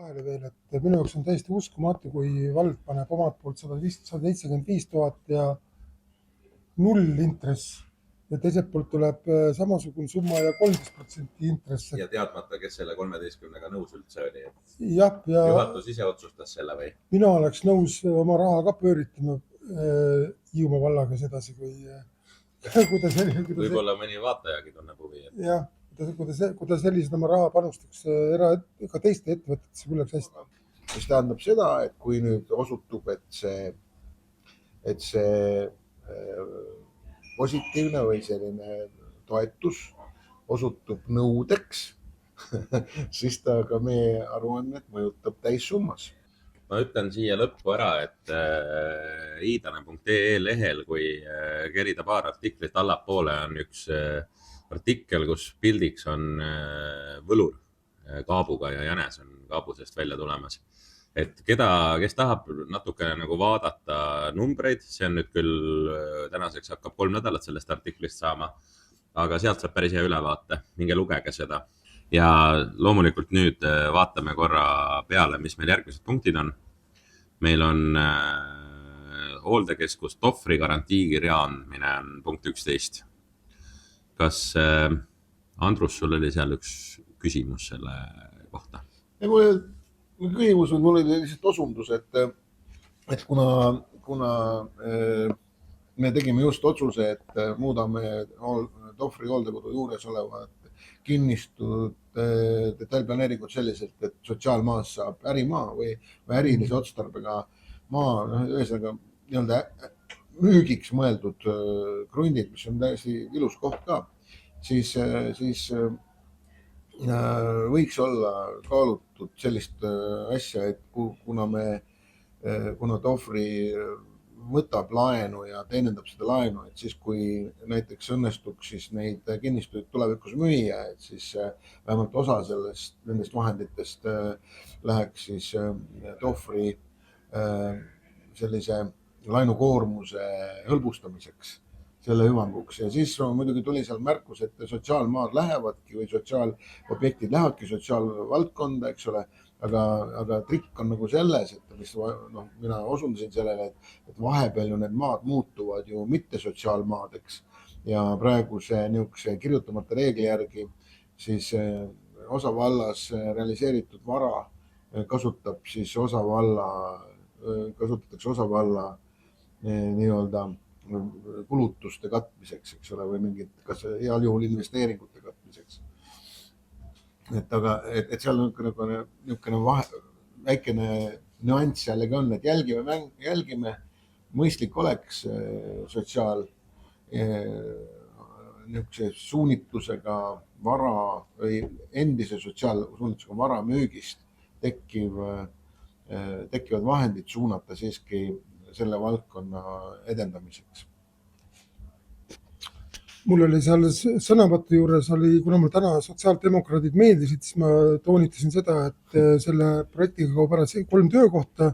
vahele veel, et minu jaoks on täiesti uskumatu, kui vald paneb omalt poolt 175 000 ja null intress ja teiselt poolt tuleb samasugune summa ja 13% intress. Ja teadmata, kes selle 13-ga nõus üldse oli. Jah, ja juhatus ise otsustas selle või? Mina oleks nõus oma raha ka pööritama Hiiumaa vallaga sedasi, kui võib-olla mõni vaatajagi tunneb huvi. Jah, kui ta sellised oma raha panustaks ka teiste ettevõtetesse küllaks hästi. Mis tähendab seda, et kui nüüd osutub, et see positiivne või selline toetus osutub nõudeks, siis ta ka meie aruannet mõjutab täissummas. Ma ütlen siia lõppu ära, et iidane.ee lehel, kui kerida paar artiklit allapoole, on üks artikkel, kus pildiks on võlur kaabuga ja jänes on kaabusest välja tulemas. Et kes tahab natukene nagu vaadata numbreid, see on nüüd küll tänaseks hakkab 3 nädalat sellest artiklist saama, aga sealt saab päris hea ülevaate, minge lugege seda. Ja loomulikult nüüd vaatame korra peale, mis meil järgmised punktid on. Meil on hooldekeskus Tohvri garantiikirja andmine on punkt 11. Kas Andrus, sul oli seal üks küsimus selle kohta? Küsimus on, mul oli lihtsalt osundus, et kuna me tegime just otsuse, et muudame Tohvri hooldekodu juures olevat kinnistud detailplaneeringut selliselt, et sotsiaalmaas saab ärimaa või ärilise otstarbega maa, ühesõnaga müügiks mõeldud krundid, mis on täiesti ilus koht ka, siis võiks olla kaalutud sellist asja, et kuna Tohvri võtab laenu ja teenendab seda laenu, et siis kui näiteks õnnestuks siis neid kinnistuid tulevikus müüa, et siis vähemalt osa nendest vahenditest läheks siis Tohvri sellise laenukoormuse hõlbustamiseks, selle hüvanguks. Ja siis muidugi tuli seal märkus, et sotsiaalmaad lähevadki või sotsiaalobjektid lähevadki sotsiaalvaldkonda, eks ole, aga trikk on nagu selles, et mina osundasin sellele, et vahepeal ju need maad muutuvad ju mitte sotsiaalmaadeks ja praeguse niisuguse kirjutamata reegli järgi siis osa vallas realiseeritud vara kasutatakse osa valla nii-öelda kulutuste katmiseks, eks ole, või mingid, kas heal juhul investeeringute katmiseks. Et seal niisugune väikene nüanss jällegi on, et jälgime, mõistlik oleks sotsiaal niisuguse suunitlusega vara või endise sotsiaalsuunitusega vara müügist tekivad vahendid suunata siiski selle valdkonna edendamiseks. Mul oli seal sõnavõtu juures kuna mul täna sotsiaaldemokraadid meeldisid, siis ma toonitasin seda, et selle projektiga kaob ära 3 töökohta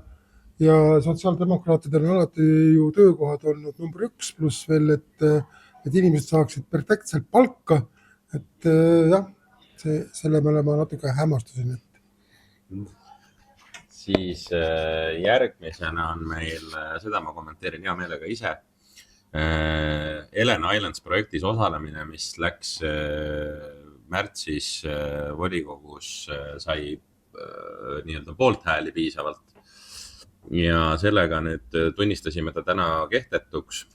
ja sotsiaaldemokraatidel on alati ju töökohad olnud number 1 pluss veel, et inimesed saaksid perfektselt palka. Et jah, selle peale ma natuke hämmastusin. Siis järgmisena on meil, seda ma kommenteerin hea meelega ise, Elen Islands projektis osalemine, mis läks märtsis volikogus, sai nii-öelda poolthääli piisavalt ja sellega nüüd tunnistasime ta täna kehtetuks.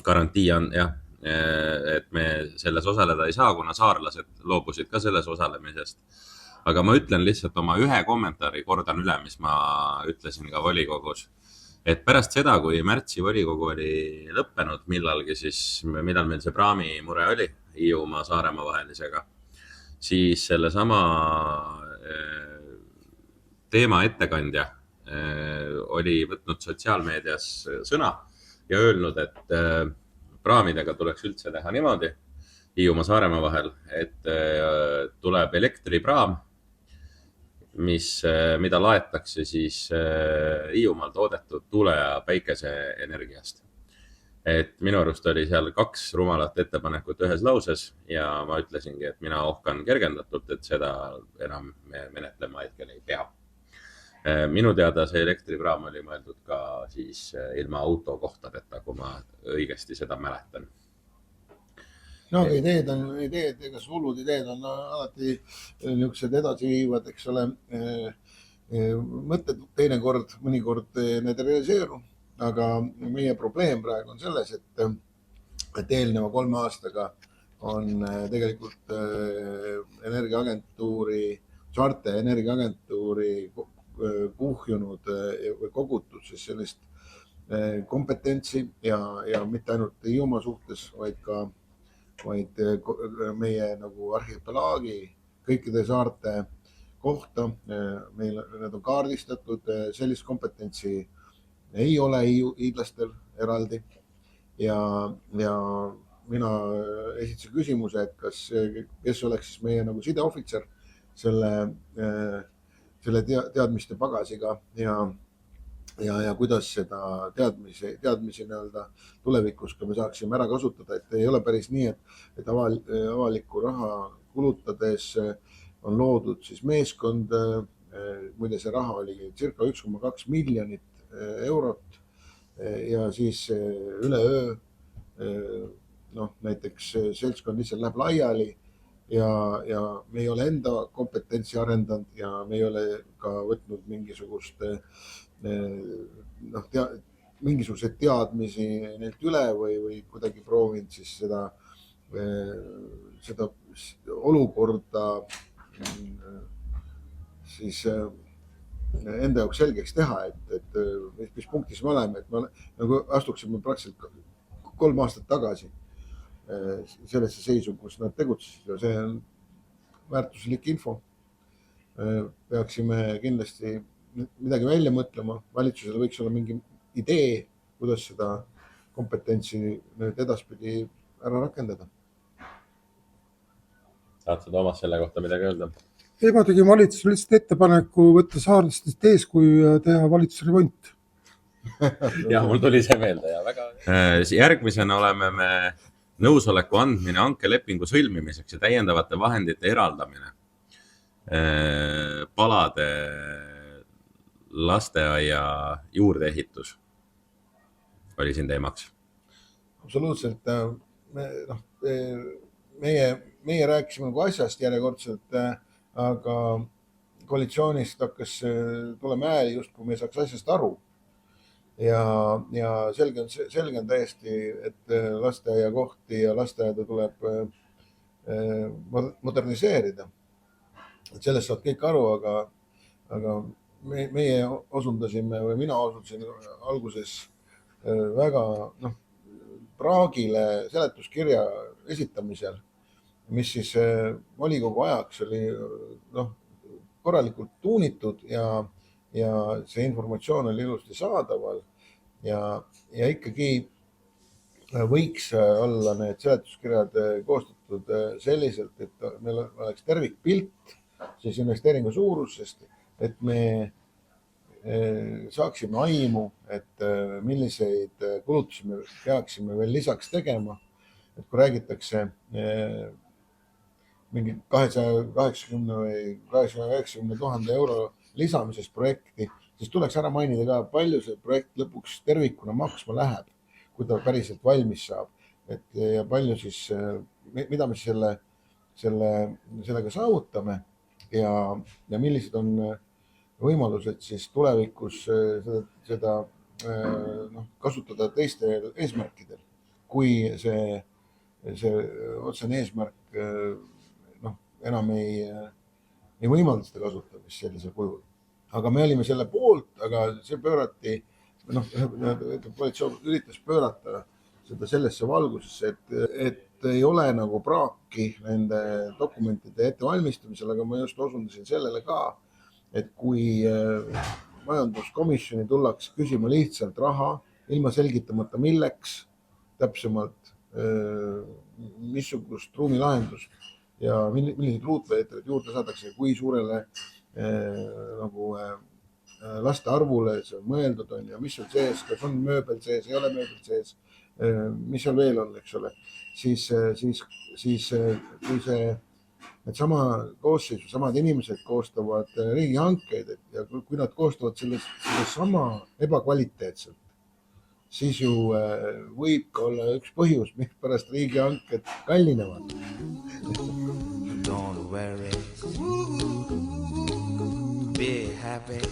Garantii on, jah, et me selles osaleda ei saa, kuna saarlased loobusid ka selles osalemisest. Aga ma ütlen lihtsalt oma ühe kommentaari, kordan üle, mis ma ütlesin ka volikogus. Et pärast seda, kui märtsi volikogu oli lõppenud millalgi, siis millal meil see praami mure oli Hiiumaa Saaremaa vahelisega, siis selle sama teema ettekandja oli võtnud sotsiaalmeedias sõna ja öelnud, et praamidega tuleks üldse teha niimoodi Hiiumaa Saaremaa vahel, et tuleb elektripraam, mida laetakse siis Hiiumaal toodetud tuule- ja päikeseenergiast. et minu arust oli seal 2 rumalat ettepanekut ühes lauses ja ma ütlesingi, et mina ohkan kergendatult, et seda enam me menetlema hetkel ei pea. Minu teada see elektrikraam oli mõeldud ka siis ilma autokohtadeta, kui ma õigesti seda mäletan. No aga ideed, ega hullud ideed on alati niisugused edasiviivad, eks ole, mõtted mõnikord need realiseeru, aga meie probleem praegu on selles, et eelneva 3 aastaga on tegelikult saarte energiaagentuuri kuhjunud või kogutud siis sellist kompetentsi ja mitte ainult Hiiumaa suhtes, vaid meie nagu arhipelaagi kõikide saarte kohta. Meil need on kaardistatud, sellist kompetentsi ei ole hiidlastel eraldi ja mina esitasin küsimuse, et kes oleks siis meie nagu sideohvitser selle teadmiste pagasiga ja kuidas seda teadmisi nii-öelda tulevikus ka me saaksime ära kasutada, et ei ole päris nii, et avalikku raha kulutades on loodud siis meeskond. Muide, see raha oli circa 1,2 miljonit eurot ja siis üleöö näiteks seltskond lihtsalt läheb laiali ja me ei ole enda kompetentsi arendanud ja me ei ole ka võtnud mingisuguseid teadmisi neilt üle või kuidagi proovinud siis seda olukorda siis enda jaoks selgeks teha, et mis punktis me oleme, et me nagu astuksime praktiliselt 3 aastat tagasi sellesse seisu, kus nad tegutsesid ja see on väärtuslik info. Peaksime kindlasti midagi välja mõtlema, valitsusel võiks olla mingi idee, kuidas seda kompetentsi nüüd edaspidi ära rakendada. Saad sa Toomas selle kohta midagi öelda? Ei, ma tegin valitsusele lihtsalt ettepaneku võtta saarlastest eeskuju ja teha valitsusremont. Ja mul tuli see meelde ja väga. Järgmisena oleme me nõusoleku andmine hankelepingu sõlmimiseks ja täiendavate vahendite eraldamine palade lasteaia juurdeehitus oli siin teemaks. Absoluutselt. Meie rääkisime nagu asjast järjekordselt, aga koalitsioonist hakkas tulema hääli just, kui me saaks asjast aru. Ja selge on täiesti, et lasteaia kohti ja lasteaeda tuleb moderniseerida. Sellest saad kõik aru, aga meie osundasime või mina osundasin alguses väga praagile seletuskirja esitamisel, mis siis volikogu ajaks oli korralikult tuunitud ja see informatsioon oli ilusti saadaval ja ikkagi võiks olla need seletuskirjad koostatud selliselt, et meil oleks tervikpilt siis investeeringu suurusest, et me saaksime aimu, et milliseid kulutusi me peaksime veel lisaks tegema. Et kui räägitakse mingi 280 või 290 000 euro lisamisest projekti, siis tuleks ära mainida ka, palju see projekt lõpuks tervikuna maksma läheb, kui ta päriselt valmis saab. Ja palju siis, mida me sellega saavutame ja millised on võimalused siis tulevikus seda kasutada teistel eesmärkidel, kui see otsene eesmärk enam ei võimalda seda kasutamist sellisel kujul. Aga me olime selle poolt, aga see pöörati, koalitsioon üritas pöörata seda sellesse valgusesse, et ei ole nagu praaki nende dokumentide ettevalmistamisel, aga ma just osundasin sellele ka, et kui majanduskomisjoni tullakse küsima lihtsalt raha, ilma selgitamata milleks, täpsemalt missugust ruumilahendust ja millised ruutmeetrid juurde saadakse, kui suurele laste arvule see on mõeldud on ja mis on sees, kas on mööbel sees, ei ole mööbel sees mis seal veel on, eks ole, siis kui needsama koosseisu, samad inimesed koostavad riigihankeid ja kui nad koostavad selle sama ebakvaliteetselt, siis ju võib ka olla üks põhjus, miks pärast riigihanked kallinevad. Don't worry, be happy.